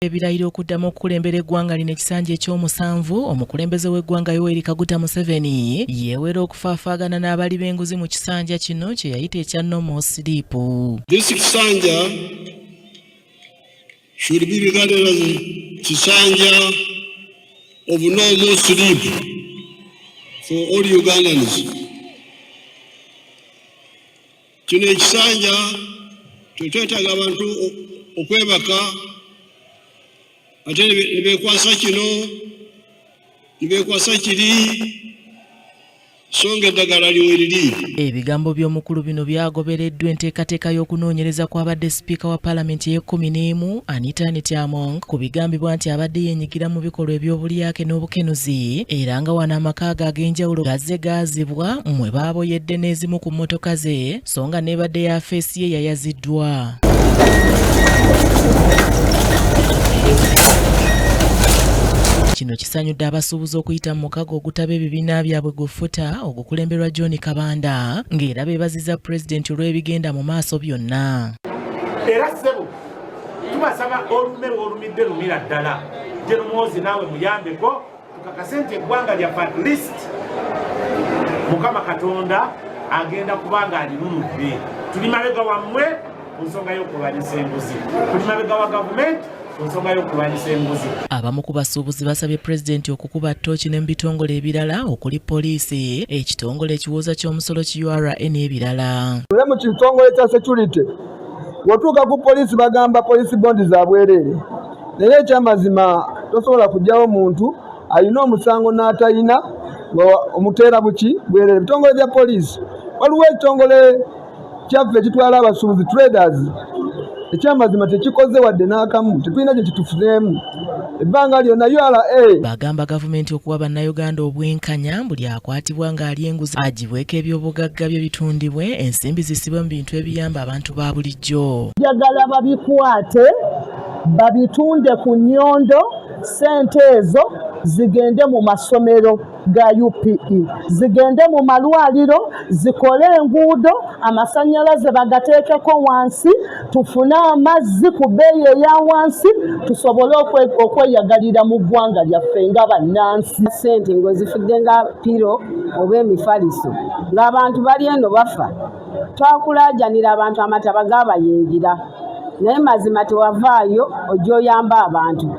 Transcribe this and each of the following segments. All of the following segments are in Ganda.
Ebirayiro okuddamu okukulembera eggwanga lino ekisanja eky'omusanvu, omukulembeze w'eggwanga Yoweri Kaguta Museveni yeewera okufaafaagana n'abali b'enguzi mu kisanja kino kye yayita ekya No More Sleep. This kisanja should be regarded as a kisanja of no more sleep for all Ugandans. Kino ekisanja twetaaga abantu okwebaka ate nibekwasa kino nibekwasa kiri songa eddagala liweriri. Ebigambo by'omukulu bino byagobereddwa enteekateeka y'okunoonyereza kw'abadde sipiika wa paalamenti ey'e11 Anita Among ku bigambibwa nti abadde yeenyigira mu bikolwa eby'obulyake n'obukenuzi era nga wano amaka ge ag'enjawulo gazze gaazibwa mwe baaboyedde n'ezimu ku mmotoka ze so nga n'ebadde ya feesi ye yayaziddwa. Kino kisanyudde abasuubuzi okuyita mu mukago ogutaba ebibiina byabwe gufuta ogukulemberwa John Kabanda ng'era beebaziza pulezidenti olw'ebigenda mu maaso byonna. Era ssebo tubasaba olumidde lumira ddala Jeno Muhoozi naawe muyambeko tukakase nti eggwanga lyaffe at least Mukama Katonda agenda kubanga alinunudde. Tuli mabega wammwe ku nsonga y'okulwanyisa enguzi, tuli mabega wa gavumenti nsonga y'okulwanyisa enguzi. Abamu ku basuubuzi basabye pulezidenti okukuba ttooki ne mu bitongole ebirala okuli poliisi, ekitongole ekiwooza ky'omusolo ki URA n'ebirala. Mu kitongole kya security wotuuka ku poliisi bagamba poliisi bondi za bwereere, naye ekyamazima tosobola kujjawo omuntu alina omusango n'atayina omuteera buki bwereere. Ebitongole bya poliisi waliwo ekitongole kyaffe ekitwala abasuubuzi traders, ekyamazima tekikoze wadde n'akamu, tetulina kye kitufuneemu ebbanga lyonna. URA bagamba gavumenti okuwa bannayuganda obwenkanya buli akwatibwa ng'ali enguzi agibweko ebyobugagga bye bitundibwe, ensimbi zisibwe mu bintu ebiyamba abantu ba bulijjo. Njagala babikwate babitunde ku nnyondo, ssente ezo zigende mu masomero ga UPE, zigende mu malwaliro, zikole enguudo, amasannyalaze bagateekeko wansi, tufune amazzi ku bbeeyi eya wansi, tusobole okweyagalira mu ggwanga lyaffe nga bannansi. Ssente ng'ozifudde nga piro oba emifaliso ng'abantu bali eno bafa, twakulaajanira abantu amataba gaabayingira, naye mazima tewavaayo ojja oyamba abantu.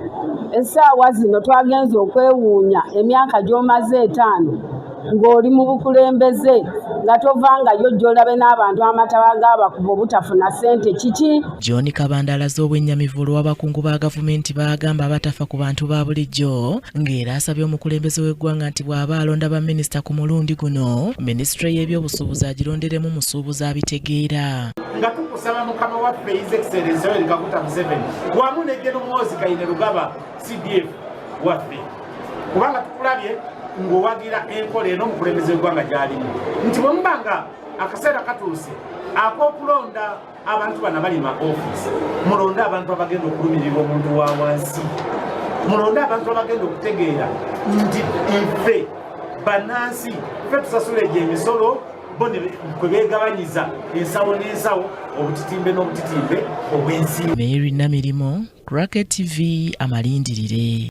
Essaawa zino twagenze okwewuunya emyaka gy'omaze 5 ng'oli mu bukulembeze nga tovangayo gy'olabe n'abantu amataba gaabakuba obutafuna ssente kiki. John Kabanda alaze obwennyamivu olw'abakungu ba gavumenti bagamba abatafa ku bantu ba bulijjo, ng'era asabye omukulembeze w'eggwanga nti bw'aba alonda baminisita ku mulundi guno, minisitule y'ebyobusuubuzi agironderemu musuubuzi abitegeera. Nga tukusaba Mukama waffe His Excellency Yoweri Kaguta Museveni wamu ne Jeno Muhoozi Kainerugaba CDF waffe, kubanga tukulabye ng'owagira enkola eno omukulembeze w'eggwanga gy'alimu, nti bwe mubanga akaseera katuuse ak'okulonda abantu bano bali ma office, mulonde abantu abagenda okulumirirwa omuntu wa wansi, mulonde abantu abagenda okutegeera nti ffe bannansi ffe tusasula egyo emisolo bone kwe beegabanyiza ensawo n'ensawo, obutitimbe n'obutitimbe obw'ensi. Mary Namirimo, Cracket TV, amalindirire.